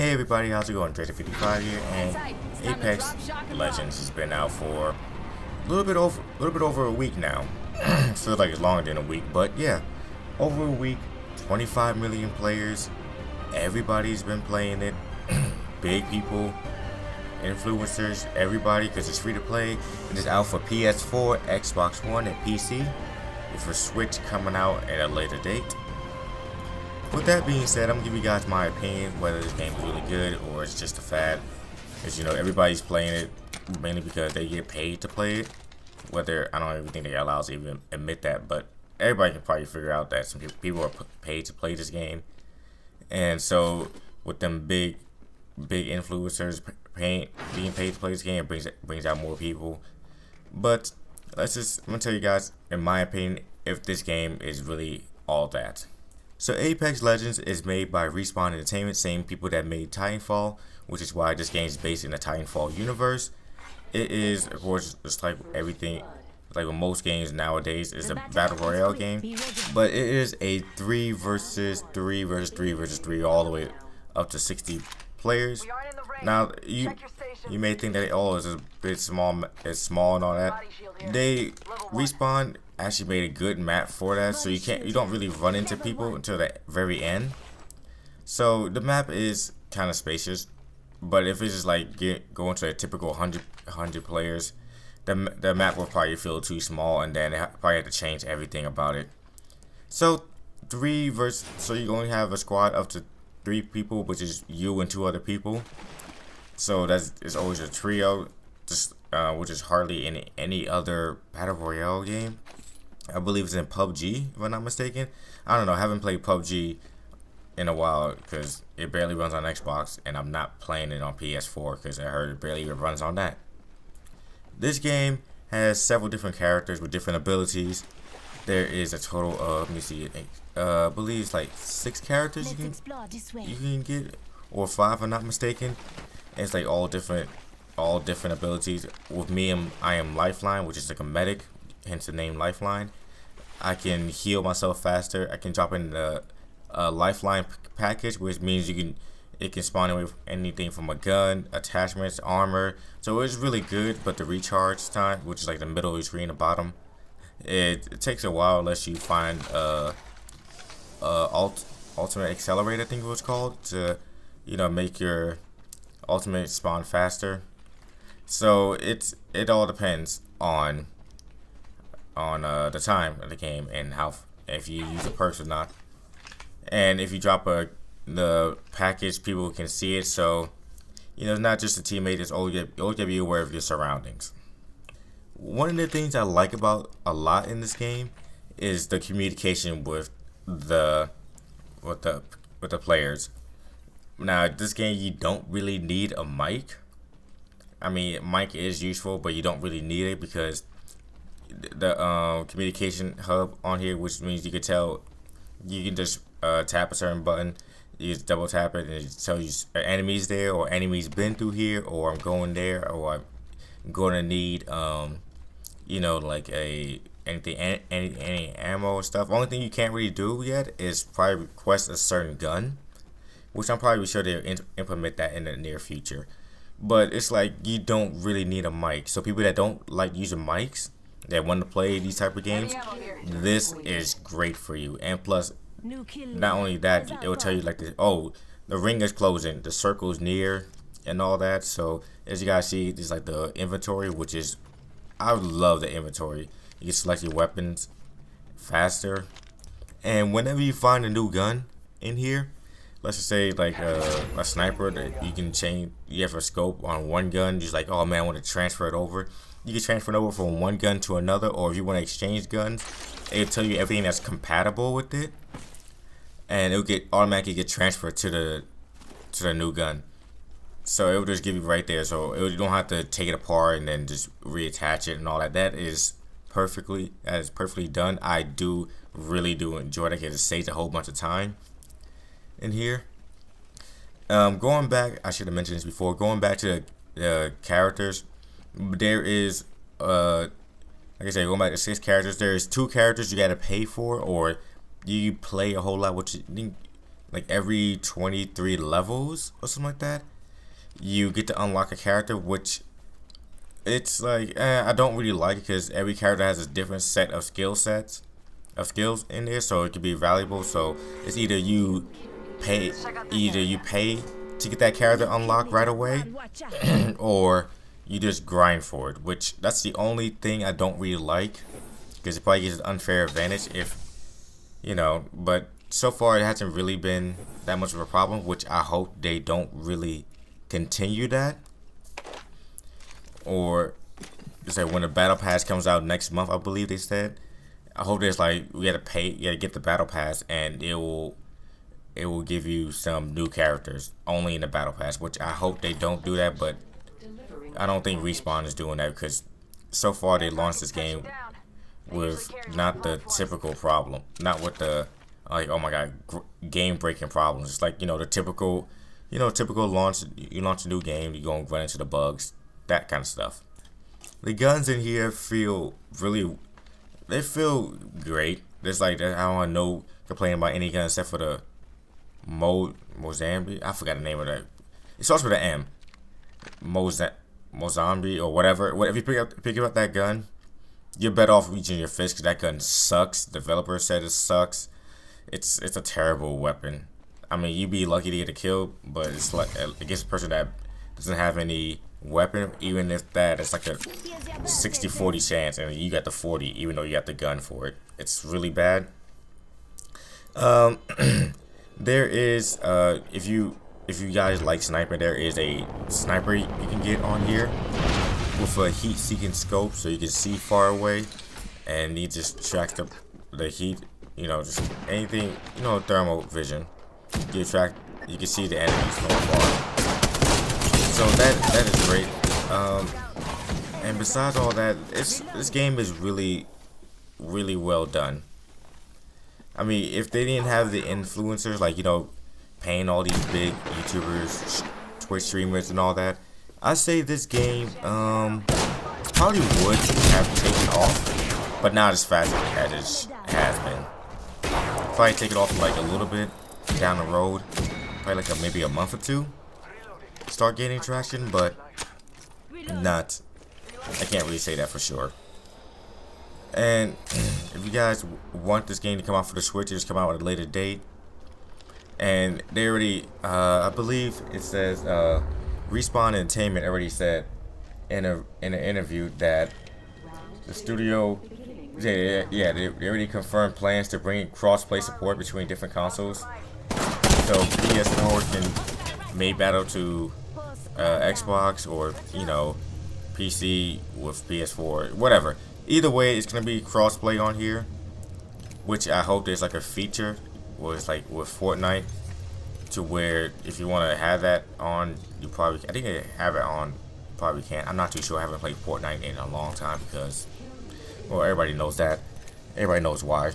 Hey everybody, how's it going? Trader55 here, and Apex Legends has been out for a little bit over a week now. Feels like it's longer than a week, but yeah, over a week, 25 million players. Everybody's been playing it. Big people, influencers, everybody, because it's free to play. It is out for PS4, Xbox One, and PC, with a Switch coming out at a later date. With that being said, I'm gonna give you guys my opinion whether this game is really good or it's just a fad. Because everybody's playing it mainly because they get paid to play it. Whether I don't even think they allow us to even admit that, but everybody can probably figure out that some people are paid to play this game. And so with them big influencers being paid to play this game, it brings out more people. But I'm gonna tell you guys, in my opinion, if this game is really all that. So Apex Legends is made by Respawn Entertainment, same people that made Titanfall, which is why this game is based in the Titanfall universe. It is, of course, just like everything, like with most games nowadays, is a battle royale game, but it is a 3 versus 3 versus 3 versus 3 all the way up to 60 players. Now you may think that it's a bit small, it's small and all that. Respawn actually made a good map for that, so you don't really run into people until the very end. So the map is kind of spacious, but if it's just like going to a typical 100 players, the map will probably feel too small, and then they probably have to change everything about it. So so you only have a squad up to 3 people, which is you and 2 other people. So it's always a trio, just which is hardly in any other battle royale game. I believe it's in PUBG, if I'm not mistaken. I don't know. I haven't played PUBG in a while because it barely runs on Xbox, and I'm not playing it on PS4 because I heard it barely even runs on that. This game has several different characters with different abilities. There is a total of, let me see, I believe it's like 6 characters you can get, or 5 if I'm not mistaken. And it's like all different abilities. With me, I am Lifeline, which is like a medic, hence the name Lifeline. I can heal myself faster. I can drop in the Lifeline package, which means it can spawn away with anything from a gun, attachments, armor. So it's really good, but the recharge time, which is like the middle of the screen, the bottom, it takes a while unless you find ultimate accelerator, I think it was called, to make your ultimate spawn faster. So it all depends on the time of the game and if you use the perks or not. And if you drop the package, people can see it. So it's not just a teammate. It's always be aware of your surroundings. One of the things I like about a lot in this game is the communication with the players. Now, this game, you don't really need a mic. I mean, mic is useful, but you don't really need it because the communication hub on here, which means you can just tap a certain button, you just double tap it, and it tells you enemies there, or enemies been through here, or I'm going there, or I'm going to need like any ammo or stuff. Only thing you can't really do yet is probably request a certain gun, which I'm probably sure they'll implement that in the near future. But it's like you don't really need a mic. So people that don't like using mics, that want to play these type of games, this is great for you. And plus, not only that, it will tell you like this: oh, the ring is closing, the circle is near, and all that. So as you guys see, there's like the inventory, which is, I love the inventory. You can select your weapons faster, and whenever you find a new gun in here, let's just say like a sniper that you can change, you have a scope on one gun, just like, oh man, I want to transfer it over. You can transfer it over from one gun to another, or if you want to exchange guns, it'll tell you everything that's compatible with it, and it'll automatically get transferred to the new gun. So it will just give you right there, so you don't have to take it apart and then just reattach it and all that. That is perfectly done. I really do enjoy that because it saves a whole bunch of time in here. Going back, I should have mentioned this before. Going back to the characters, there is like I said, going back to 6 characters. There's 2 characters you gotta pay for, or you play a whole lot, which like every 23 levels or something like that, you get to unlock a character, which it's like I don't really like it because every character has a different set of skills in there, so it could be valuable. So it's pay either you pay to get that character unlocked right away, or you just grind for it. Which that's the only thing I don't really like, because it probably gives an unfair advantage if But so far it hasn't really been that much of a problem, which I hope they don't really continue that. Or say when the battle pass comes out next month, I believe they said. I hope there's like we gotta pay, you gotta get the battle pass, and it will give you some new characters only in the battle pass. Which I hope they don't do that, but I don't think Respawn is doing that, because so far they launched this game with not the typical problem, not with the like oh my god game breaking problems. It's like the typical launch. You launch a new game, you gonna run into the bugs, that kind of stuff. The guns in here feel great. There's like I don't want no complain about any gun except for the Mozambique. I forgot the name of that. It starts with an M. Mozambique or whatever. If you pick up that gun, you're better off reaching your fist, because that gun sucks. The developer said it sucks. It's a terrible weapon. I mean, you'd be lucky to get a kill, but it's like against a person that doesn't have any weapon. Even if that, it's like a 60-40 chance, and you got the 40, even though you got the gun for it. It's really bad. There is if you guys like sniper, there is a sniper you can get on here with a heat-seeking scope, so you can see far away, and you just track the heat. Just anything. Thermal vision. You can see the enemies from afar. So that is great. And besides all that, this game is really, really well done. I mean, if they didn't have the influencers, like paying all these big YouTubers, Twitch streamers, and all that, I say this game probably would have taken off, but not as fast as it has been. Probably take it off like a little bit down the road, probably like maybe a month or two, start gaining traction, but not. I can't really say that for sure. And if you guys want this game to come out for the Switch, it just come out at a later date. And they already, I believe it says, Respawn Entertainment already said in an interview that the studio, they already confirmed plans to bring cross-play support between different consoles. So PS4 can may battle to Xbox, or PC with PS4, whatever. Either way, it's gonna be crossplay on here, which I hope there's like a feature where it's like with Fortnite, to where if you want to have that on, I think they have it on. You probably can. I'm not too sure. I haven't played Fortnite in a long time because, well, everybody knows that. Everybody knows why.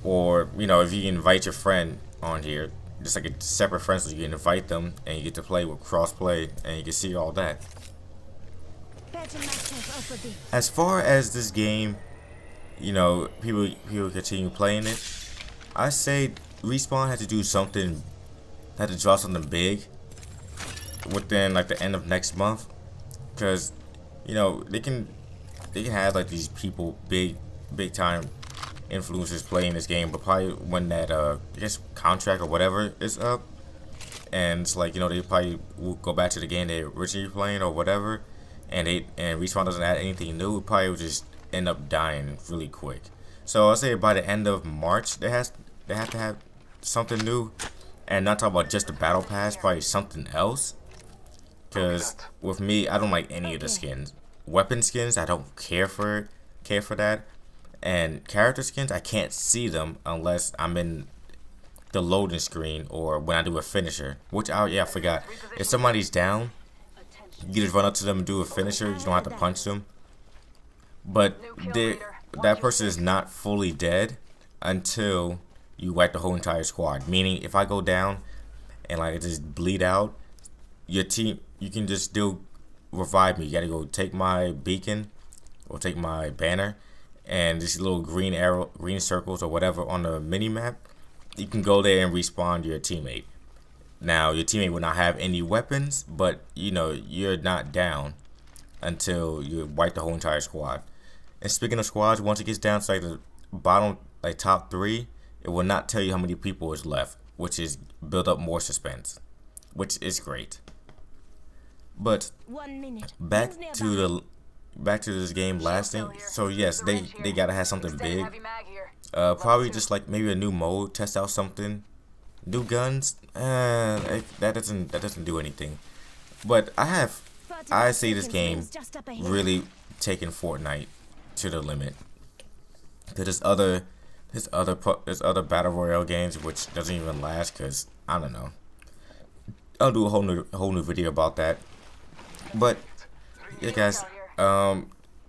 Or if you invite your friend on here, just like a separate friend, so you can invite them and you get to play with crossplay, and you can see all that. As far as this game, people continue playing it, I say Respawn had to do something, had to draw something big within like the end of next month, because they can have like these people, big time influencers playing this game, but probably when that I guess contract or whatever is up, and it's like they probably will go back to the game they originally playing or whatever, and Respawn doesn't add anything new, it probably will just end up dying really quick. So I'll say by the end of March they have to have something new, and not talk about just the battle pass, probably something else. Because with me, I don't like any of the skins. Weapon skins, I don't care for that. And character skins, I can't see them unless I'm in the loading screen or when I do a finisher. Which I forgot. If somebody's down, you just run up to them and do a finisher. You don't have to punch them. But that person is not fully dead until you wipe the whole entire squad. Meaning, if I go down and like just bleed out, your team, you can just still revive me. You gotta go take my beacon or take my banner, and these little green circles or whatever on the mini map, you can go there and respawn your teammate. Now, your teammate will not have any weapons, but you know, you're not down until you wipe the whole entire squad. And speaking of squads, once it gets down to like the bottom, like top 3, it will not tell you how many people is left, which is build up more suspense, which is great. But back to this game lasting. So yes, they gotta have something big. Probably just like maybe a new mode, test out something. New guns, that doesn't do anything. But I see this game really taking Fortnite to the limit. There's other battle royale games which doesn't even last, cause I don't know. I'll do a whole new video about that. But yeah, guys,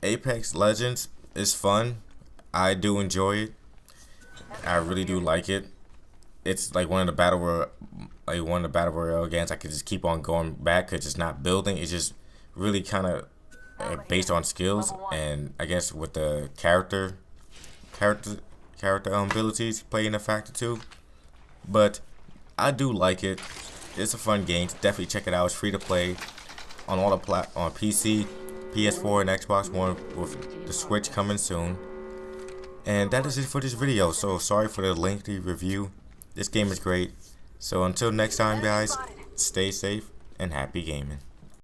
Apex Legends is fun. I do enjoy it. I really do like it. It's like one of the battle royale games I could just keep on going back, cause it's not building. It's just really kind of based on skills, and I guess with the character abilities playing a factor too. But I do like it. It's a fun game. Definitely check it out. It's free to play on all the on PC, PS4, and Xbox One, with the Switch coming soon. And that is it for this video. So sorry for the lengthy review. This game is great. So until next time, guys, stay safe and happy gaming.